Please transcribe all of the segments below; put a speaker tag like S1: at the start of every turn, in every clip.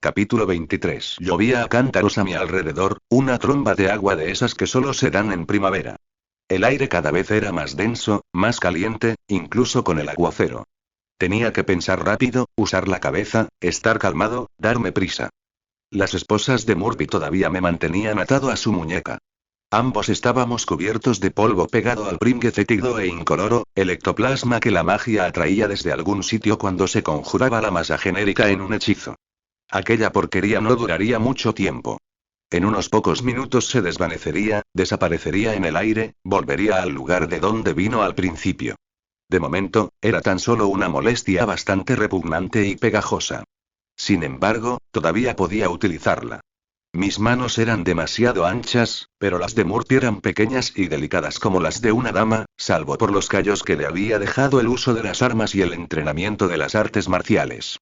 S1: Capítulo 23. Llovía a cántaros a mi alrededor, una tromba de agua de esas que solo se dan en primavera. El aire cada vez era más denso, más caliente, incluso con el aguacero. Tenía que pensar rápido, usar la cabeza, estar calmado, darme prisa. Las esposas de Murphy todavía me mantenían atado a su muñeca. Ambos estábamos cubiertos de polvo pegado al pringue fétido e incoloro, el ectoplasma que la magia atraía desde algún sitio cuando se conjuraba la masa genérica en un hechizo. Aquella porquería no duraría mucho tiempo. En unos pocos minutos se desvanecería, desaparecería en el aire, volvería al lugar de donde vino al principio. De momento, era tan solo una molestia bastante repugnante y pegajosa. Sin embargo, todavía podía utilizarla. Mis manos eran demasiado anchas, pero las de Murphy eran pequeñas y delicadas como las de una dama, salvo por los callos que le había dejado el uso de las armas y el entrenamiento de las artes marciales.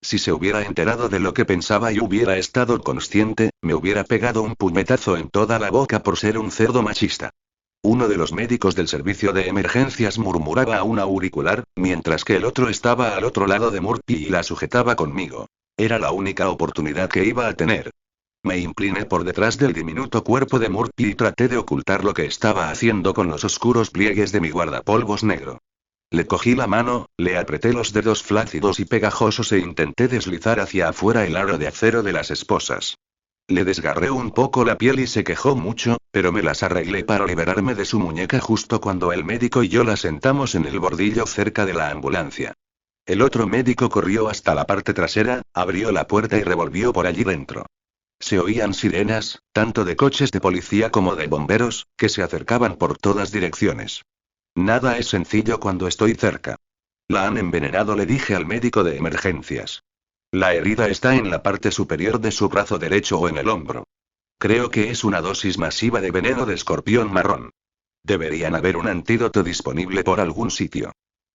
S1: Si se hubiera enterado de lo que pensaba y hubiera estado consciente, me hubiera pegado un puñetazo en toda la boca por ser un cerdo machista. Uno de los médicos del servicio de emergencias murmuraba a un auricular, mientras que el otro estaba al otro lado de Murphy y la sujetaba conmigo. Era la única oportunidad que iba a tener. Me incliné por detrás del diminuto cuerpo de Murphy y traté de ocultar lo que estaba haciendo con los oscuros pliegues de mi guardapolvos negro. Le cogí la mano, le apreté los dedos flácidos y pegajosos e intenté deslizar hacia afuera el aro de acero de las esposas. Le desgarré un poco la piel y se quejó mucho, pero me las arreglé para liberarme de su muñeca justo cuando el médico y yo la sentamos en el bordillo cerca de la ambulancia. El otro médico corrió hasta la parte trasera, abrió la puerta y revolvió por allí dentro. Se oían sirenas, tanto de coches de policía como de bomberos, que se acercaban por todas direcciones. Nada es sencillo cuando estoy cerca. La han envenenado, le dije al médico de emergencias. La herida está en la parte superior de su brazo derecho o en el hombro. Creo que es una dosis masiva de veneno de escorpión marrón. Deberían haber un antídoto disponible por algún sitio.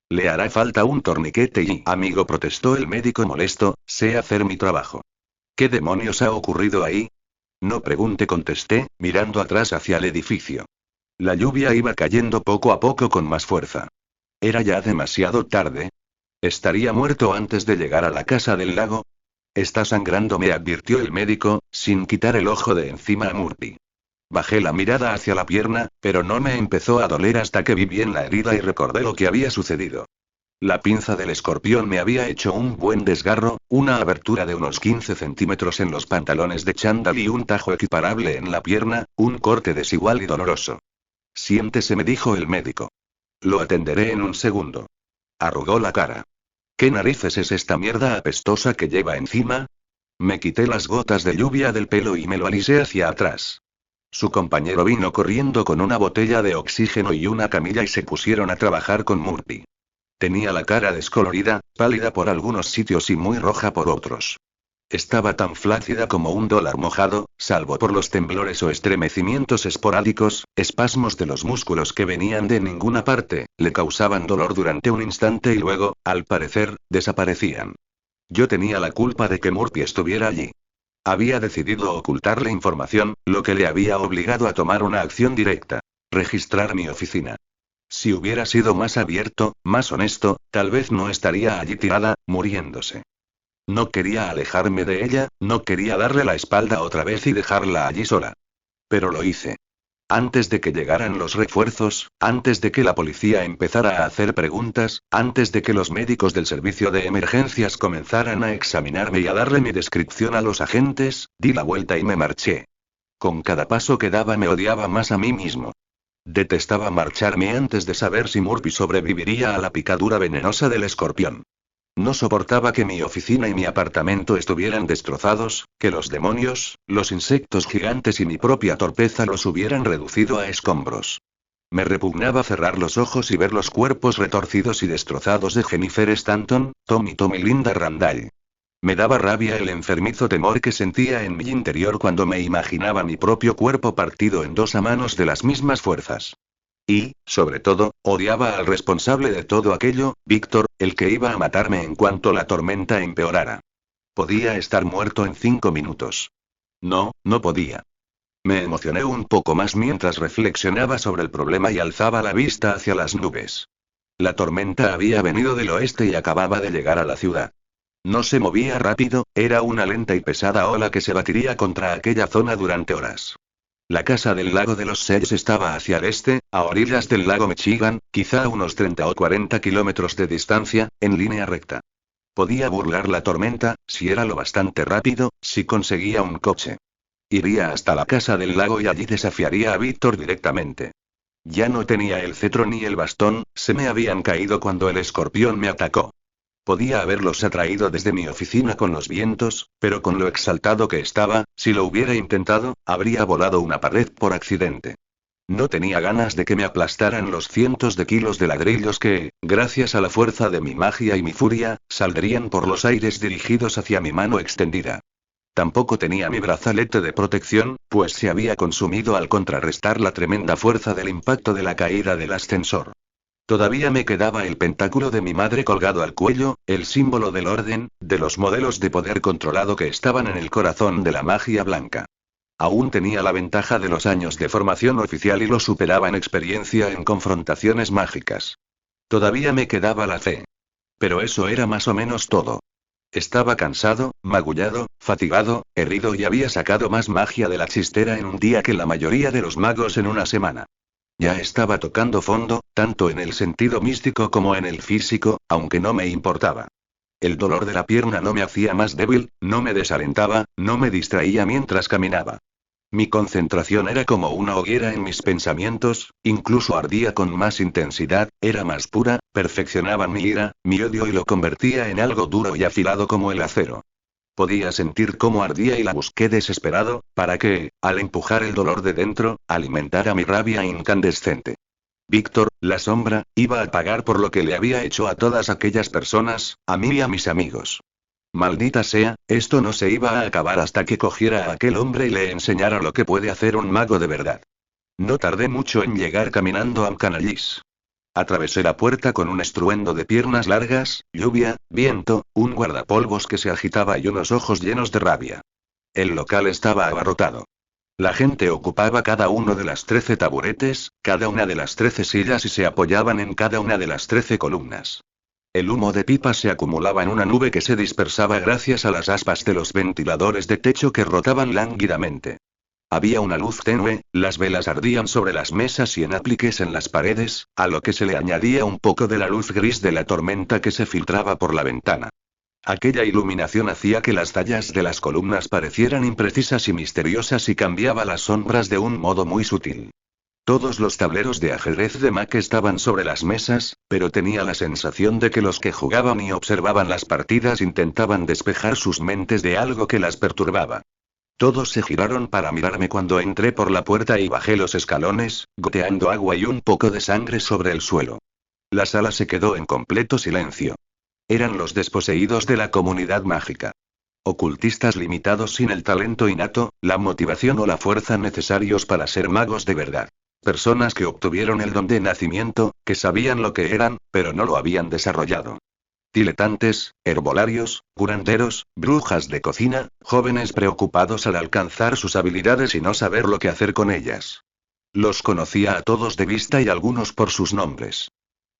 S1: Le hará falta un torniquete y, amigo, protestó el médico molesto, sé hacer mi trabajo. ¿Qué demonios ha ocurrido ahí? No pregunte, contesté, mirando atrás hacia el edificio. La lluvia iba cayendo poco a poco con más fuerza. Era ya demasiado tarde. ¿Estaría muerto antes de llegar a la casa del lago? Está sangrando, me advirtió el médico, sin quitar el ojo de encima a Murphy. Bajé la mirada hacia la pierna, pero no me empezó a doler hasta que vi bien la herida y recordé lo que había sucedido. La pinza del escorpión me había hecho un buen desgarro, una abertura de unos 15 centímetros en los pantalones de chándal y un tajo equiparable en la pierna, un corte desigual y doloroso. Siéntese, me dijo el médico. Lo atenderé en un segundo. Arrugó la cara. ¿Qué narices es esta mierda apestosa que lleva encima? Me quité las gotas de lluvia del pelo y me lo alisé hacia atrás. Su compañero vino corriendo con una botella de oxígeno y una camilla y se pusieron a trabajar con Murphy. Tenía la cara descolorida, pálida por algunos sitios y muy roja por otros. Estaba tan flácida como un dólar mojado, salvo por los temblores o estremecimientos esporádicos, espasmos de los músculos que venían de ninguna parte, le causaban dolor durante un instante y luego, al parecer, desaparecían. Yo tenía la culpa de que Murphy estuviera allí. Había decidido ocultarle información, lo que le había obligado a tomar una acción directa: registrar mi oficina. Si hubiera sido más abierto, más honesto, tal vez no estaría allí tirada, muriéndose. No quería alejarme de ella, no quería darle la espalda otra vez y dejarla allí sola. Pero lo hice. Antes de que llegaran los refuerzos, antes de que la policía empezara a hacer preguntas, antes de que los médicos del servicio de emergencias comenzaran a examinarme y a darle mi descripción a los agentes, di la vuelta y me marché. Con cada paso que daba me odiaba más a mí mismo. Detestaba marcharme antes de saber si Murphy sobreviviría a la picadura venenosa del escorpión. No soportaba que mi oficina y mi apartamento estuvieran destrozados, que los demonios, los insectos gigantes y mi propia torpeza los hubieran reducido a escombros. Me repugnaba cerrar los ojos y ver los cuerpos retorcidos y destrozados de Jennifer Stanton, Tom y Linda Randall. Me daba rabia el enfermizo temor que sentía en mi interior cuando me imaginaba mi propio cuerpo partido en dos a manos de las mismas fuerzas. Y, sobre todo, odiaba al responsable de todo aquello, Víctor, el que iba a matarme en cuanto la tormenta empeorara. Podía estar muerto en 5 minutos. No, no podía. Me emocioné un poco más mientras reflexionaba sobre el problema y alzaba la vista hacia las nubes. La tormenta había venido del oeste y acababa de llegar a la ciudad. No se movía rápido, era una lenta y pesada ola que se batiría contra aquella zona durante horas. La casa del lago de los Sage estaba hacia el este, a orillas del lago Michigan, quizá a unos 30 o 40 kilómetros de distancia, en línea recta. Podía burlar la tormenta, si era lo bastante rápido, si conseguía un coche. Iría hasta la casa del lago y allí desafiaría a Víctor directamente. Ya no tenía el cetro ni el bastón, se me habían caído cuando el escorpión me atacó. Podía haberlos atraído desde mi oficina con los vientos, pero con lo exaltado que estaba, si lo hubiera intentado, habría volado una pared por accidente. No tenía ganas de que me aplastaran los cientos de kilos de ladrillos que, gracias a la fuerza de mi magia y mi furia, saldrían por los aires dirigidos hacia mi mano extendida. Tampoco tenía mi brazalete de protección, pues se había consumido al contrarrestar la tremenda fuerza del impacto de la caída del ascensor. Todavía me quedaba el pentáculo de mi madre colgado al cuello, el símbolo del orden, de los modelos de poder controlado que estaban en el corazón de la magia blanca. Aún tenía la ventaja de los años de formación oficial y lo superaba en experiencia en confrontaciones mágicas. Todavía me quedaba la fe. Pero eso era más o menos todo. Estaba cansado, magullado, fatigado, herido y había sacado más magia de la chistera en un día que la mayoría de los magos en una semana. Ya estaba tocando fondo, tanto en el sentido místico como en el físico, aunque no me importaba. El dolor de la pierna no me hacía más débil, no me desalentaba, no me distraía mientras caminaba. Mi concentración era como una hoguera en mis pensamientos, incluso ardía con más intensidad, era más pura, perfeccionaba mi ira, mi odio y lo convertía en algo duro y afilado como el acero. Podía sentir cómo ardía y la busqué desesperado, para que, al empujar el dolor de dentro, alimentara mi rabia incandescente. Víctor, la sombra, iba a pagar por lo que le había hecho a todas aquellas personas, a mí y a mis amigos. Maldita sea, esto no se iba a acabar hasta que cogiera a aquel hombre y le enseñara lo que puede hacer un mago de verdad. No tardé mucho en llegar caminando a Mcanalis. Atravesé la puerta con un estruendo de piernas largas, lluvia, viento, un guardapolvos que se agitaba y unos ojos llenos de rabia. El local estaba abarrotado. La gente ocupaba cada uno de las 13 taburetes, cada una de las 13 sillas y se apoyaban en cada una de las 13 columnas. El humo de pipa se acumulaba en una nube que se dispersaba gracias a las aspas de los ventiladores de techo que rotaban lánguidamente. Había una luz tenue, las velas ardían sobre las mesas y en apliques en las paredes, a lo que se le añadía un poco de la luz gris de la tormenta que se filtraba por la ventana. Aquella iluminación hacía que las tallas de las columnas parecieran imprecisas y misteriosas y cambiaba las sombras de un modo muy sutil. Todos los tableros de ajedrez de Mac estaban sobre las mesas, pero tenía la sensación de que los que jugaban y observaban las partidas intentaban despejar sus mentes de algo que las perturbaba. Todos se giraron para mirarme cuando entré por la puerta y bajé los escalones, goteando agua y un poco de sangre sobre el suelo. La sala se quedó en completo silencio. Eran los desposeídos de la comunidad mágica. Ocultistas limitados sin el talento innato, la motivación o la fuerza necesarios para ser magos de verdad. Personas que obtuvieron el don de nacimiento, que sabían lo que eran, pero no lo habían desarrollado. Diletantes, herbolarios, curanderos, brujas de cocina, jóvenes preocupados al alcanzar sus habilidades y no saber lo que hacer con ellas. Los conocía a todos de vista y algunos por sus nombres.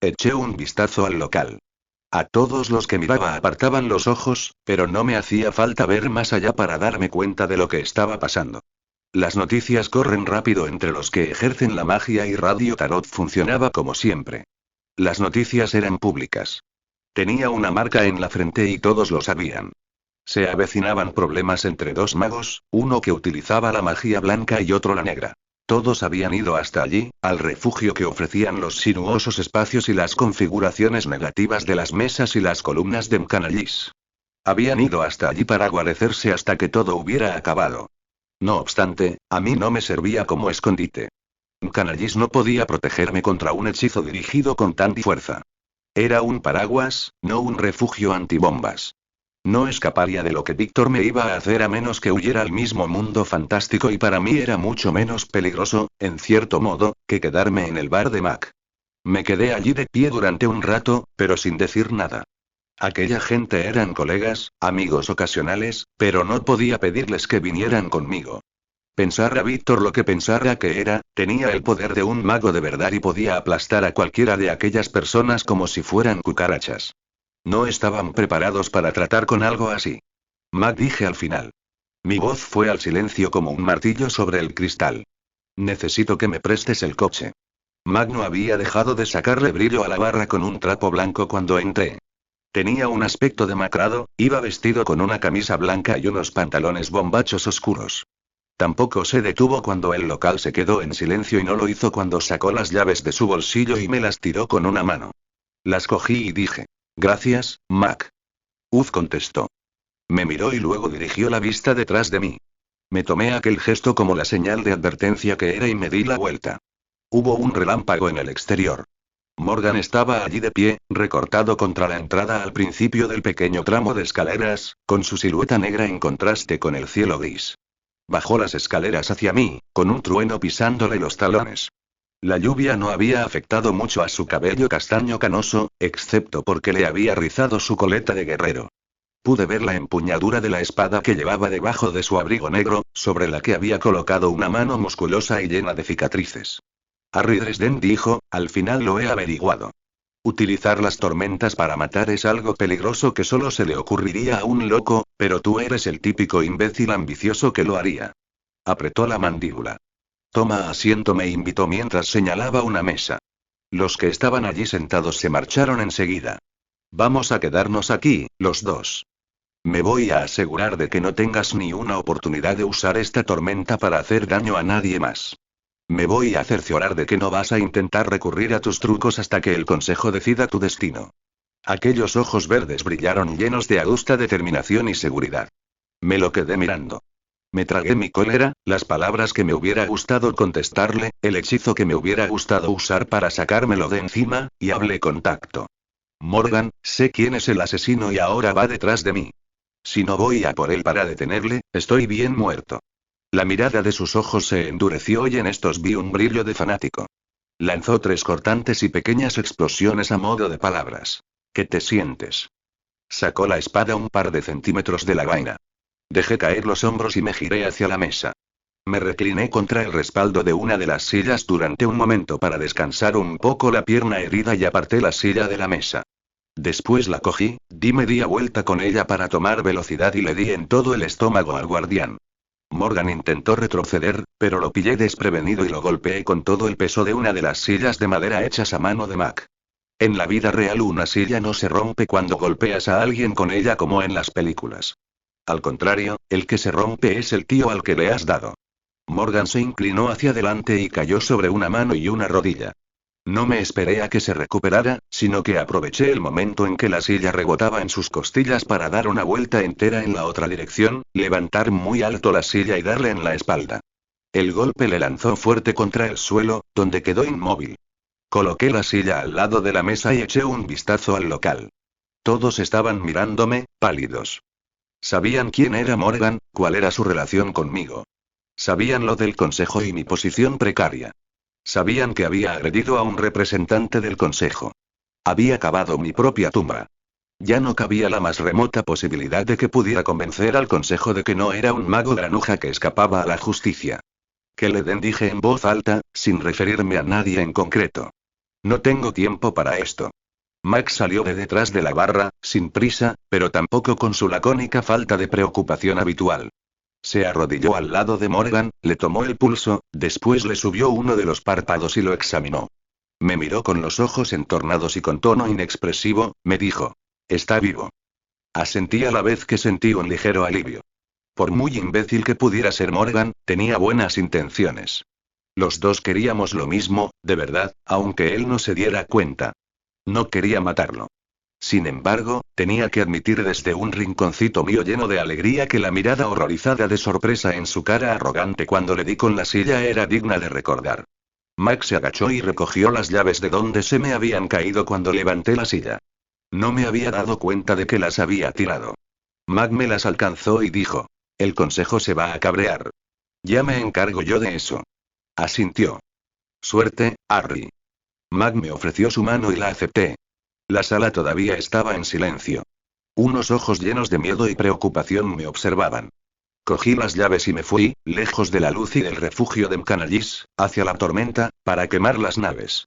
S1: Eché un vistazo al local. A todos los que miraba apartaban los ojos, pero no me hacía falta ver más allá para darme cuenta de lo que estaba pasando. Las noticias corren rápido entre los que ejercen la magia y Radio Tarot funcionaba como siempre. Las noticias eran públicas. Tenía una marca en la frente y todos lo sabían. Se avecinaban problemas entre dos magos, uno que utilizaba la magia blanca y otro la negra. Todos habían ido hasta allí, al refugio que ofrecían los sinuosos espacios y las configuraciones negativas de las mesas y las columnas de Mcanalis. Habían ido hasta allí para guarecerse hasta que todo hubiera acabado. No obstante, a mí no me servía como escondite. Mcanalis no podía protegerme contra un hechizo dirigido con tanta fuerza. Era un paraguas, no un refugio antibombas. No escaparía de lo que Víctor me iba a hacer a menos que huyera al mismo mundo fantástico y para mí era mucho menos peligroso, en cierto modo, que quedarme en el bar de Mac. Me quedé allí de pie durante un rato, pero sin decir nada. Aquella gente eran colegas, amigos ocasionales, pero no podía pedirles que vinieran conmigo. Pensara Víctor lo que pensara que era, tenía el poder de un mago de verdad y podía aplastar a cualquiera de aquellas personas como si fueran cucarachas. No estaban preparados para tratar con algo así. Mac, dije al final. Mi voz fue al silencio como un martillo sobre el cristal. Necesito que me prestes el coche. Mac no había dejado de sacarle brillo a la barra con un trapo blanco cuando entré. Tenía un aspecto demacrado, iba vestido con una camisa blanca y unos pantalones bombachos oscuros. Tampoco se detuvo cuando el local se quedó en silencio y no lo hizo cuando sacó las llaves de su bolsillo y me las tiró con una mano. Las cogí y dije: Gracias, Mac. Contestó. Me miró y luego dirigió la vista detrás de mí. Me tomé aquel gesto como la señal de advertencia que era y me di la vuelta. Hubo un relámpago en el exterior. Morgan estaba allí de pie, recortado contra la entrada al principio del pequeño tramo de escaleras, con su silueta negra en contraste con el cielo gris. Bajó las escaleras hacia mí, con un trueno pisándole los talones. La lluvia no había afectado mucho a su cabello castaño canoso, excepto porque le había rizado su coleta de guerrero. Pude ver la empuñadura de la espada que llevaba debajo de su abrigo negro, sobre la que había colocado una mano musculosa y llena de cicatrices. Harry Dresden dijo: Al final lo he averiguado. Utilizar las tormentas para matar es algo peligroso que solo se le ocurriría a un loco, pero tú eres el típico imbécil ambicioso que lo haría. Apretó la mandíbula. Toma asiento, me invitó mientras señalaba una mesa. Los que estaban allí sentados se marcharon enseguida. Vamos a quedarnos aquí, los dos. Me voy a asegurar de que no tengas ni una oportunidad de usar esta tormenta para hacer daño a nadie más. Me voy a cerciorar de que no vas a intentar recurrir a tus trucos hasta que el consejo decida tu destino. Aquellos ojos verdes brillaron llenos de adusta determinación y seguridad. Me lo quedé mirando. Me tragué mi cólera, las palabras que me hubiera gustado contestarle, el hechizo que me hubiera gustado usar para sacármelo de encima, y hablé con tacto. Morgan, sé quién es el asesino y ahora va detrás de mí. Si no voy a por él para detenerle, estoy bien muerto. La mirada de sus ojos se endureció y en estos vi un brillo de fanático. Lanzó 3 cortantes y pequeñas explosiones a modo de palabras. ¿Qué te sientes? Sacó la espada un par de centímetros de la vaina. Dejé caer los hombros y me giré hacia la mesa. Me recliné contra el respaldo de una de las sillas durante un momento para descansar un poco la pierna herida y aparté la silla de la mesa. Después la cogí, di media vuelta con ella para tomar velocidad y le di en todo el estómago al guardián. Morgan intentó retroceder, pero lo pillé desprevenido y lo golpeé con todo el peso de una de las sillas de madera hechas a mano de Mac. En la vida real una silla no se rompe cuando golpeas a alguien con ella como en las películas. Al contrario, el que se rompe es el tío al que le has dado. Morgan se inclinó hacia adelante y cayó sobre una mano y una rodilla. No me esperé a que se recuperara, sino que aproveché el momento en que la silla rebotaba en sus costillas para dar una vuelta entera en la otra dirección, levantar muy alto la silla y darle en la espalda. El golpe le lanzó fuerte contra el suelo, donde quedó inmóvil. Coloqué la silla al lado de la mesa y eché un vistazo al local. Todos estaban mirándome, pálidos. Sabían quién era Morgan, cuál era su relación conmigo. Sabían lo del consejo y mi posición precaria. Sabían que había agredido a un representante del consejo. Había cavado mi propia tumba. Ya no cabía la más remota posibilidad de que pudiera convencer al consejo de que no era un mago granuja que escapaba a la justicia. Que le den, dije en voz alta, sin referirme a nadie en concreto. No tengo tiempo para esto. Max salió de detrás de la barra, sin prisa, pero tampoco con su lacónica falta de preocupación habitual. Se arrodilló al lado de Morgan, le tomó el pulso, después le subió uno de los párpados y lo examinó. Me miró con los ojos entornados y con tono inexpresivo, me dijo: Está vivo. Asentí a la vez que sentí un ligero alivio. Por muy imbécil que pudiera ser Morgan, tenía buenas intenciones. Los dos queríamos lo mismo, de verdad, aunque él no se diera cuenta. No quería matarlo. Sin embargo, tenía que admitir desde un rinconcito mío lleno de alegría que la mirada horrorizada de sorpresa en su cara arrogante cuando le di con la silla era digna de recordar. Max se agachó y recogió las llaves de donde se me habían caído cuando levanté la silla. No me había dado cuenta de que las había tirado. Mac me las alcanzó y dijo: El consejo se va a cabrear. Ya me encargo yo de eso. Asintió. Suerte, Harry. Mac me ofreció su mano y la acepté. La sala todavía estaba en silencio. Unos ojos llenos de miedo y preocupación me observaban. Cogí las llaves y me fui, lejos de la luz y del refugio de Mcanallis, hacia la tormenta, para quemar las naves.